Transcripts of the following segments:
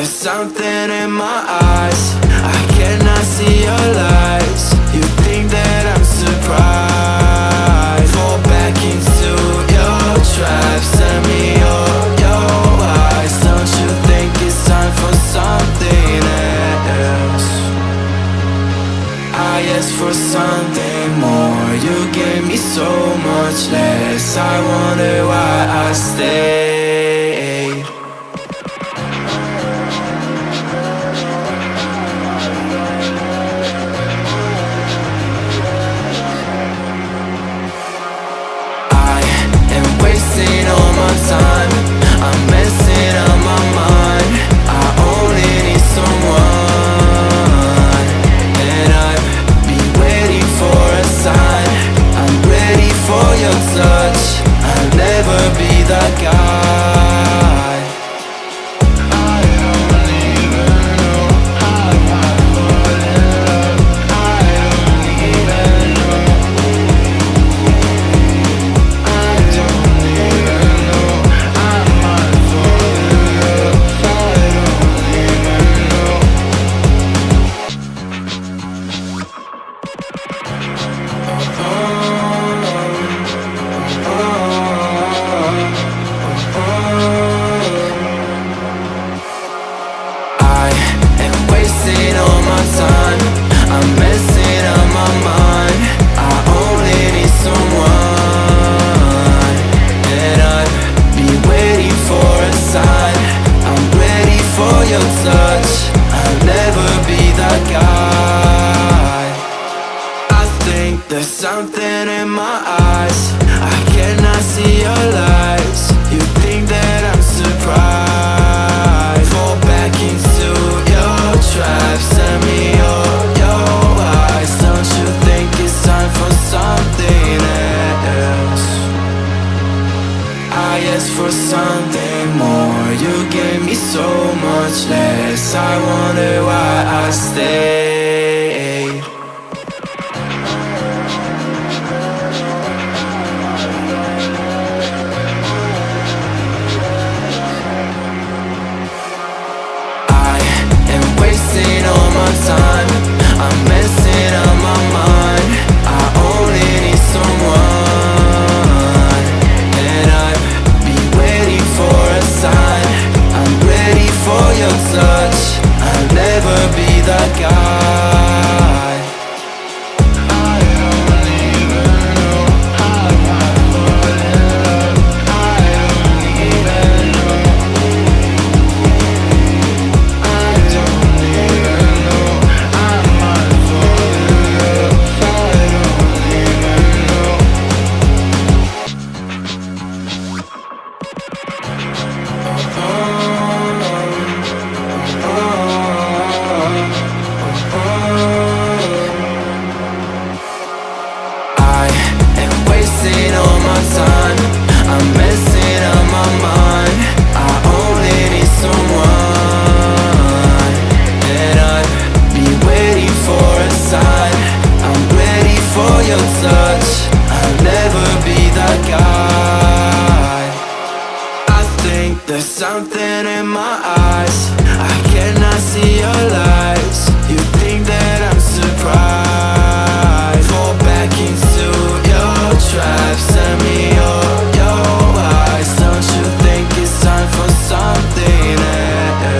there's something in my eyes. I cannot see your lies. You think that I'm surprised. Fall back into your traps. Send me your eyes. Don't you think it's time for something else? I asked for something more. You gave me so much less. I wonder why I stayed. Wasting all my time, I'm messing up my mind. I only need someone, and I've been waiting for a sign. I'm ready for your touch. I'll never be that guy. I don't even know how I fall in love. I don't even know. There's something in my eyes. I cannot see your lies. You think that I'm surprised. Fall back into your traps. Send me your eyes. Don't you think it's time for something else? I asked for something more. You gave me so much less. I wonder why I stayed. Wasting all my time, I'm messing up my mind. I only need someone, and I've been waiting for a sign. I'm ready for your touch. I'll never be that guy. I don't even know how I fall in love. I don't even know. Wasting all my time, I'm messing up my mind. I only need someone, and I've been waiting for a sign. I'm ready for your touch. I'll never be that guy. I think there's something in my eyes. I cannot see your lies. You think that I'm surprised. Fall back into your traps. Send me your eyes. Don't you think it's time for something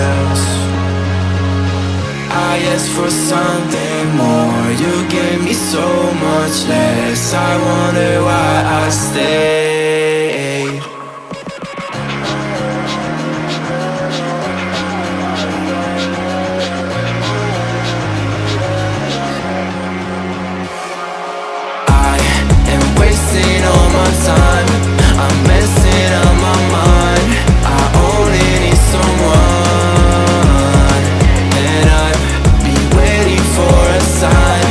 else? I asked for something more. You gave me so much less. I wonder why I stayed. Wasting all my time, I'm messing up my mind. I only need someone, and I've been waiting for a sign.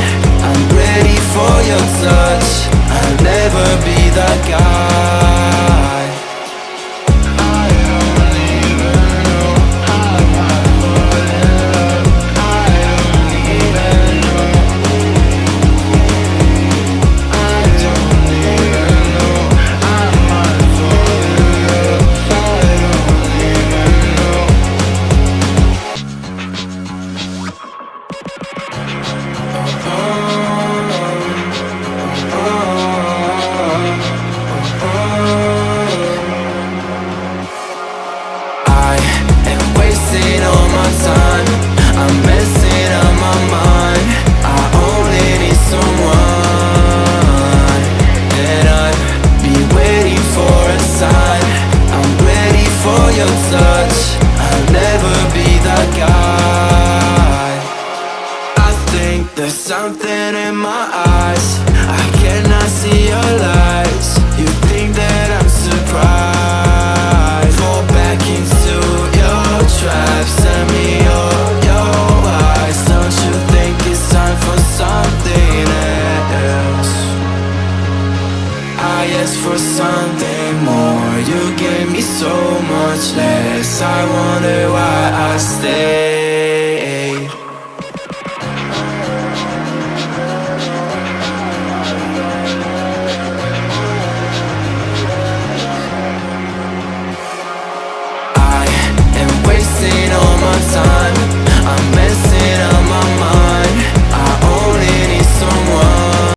I'm ready for your touch. I'll never be that guy. sign. I'm messing up my mind. I only need someone, and I'd be waiting for a sign. I'm ready for your touch. I'll never be that guy. I think there's something in my eyes. I cannot see your lies. You think that I'm surprised. Fall back into your trap. Send me your eyes. Don't you think it's time for something else? I asked for something more. You gave me so much less. I wonder why I stay.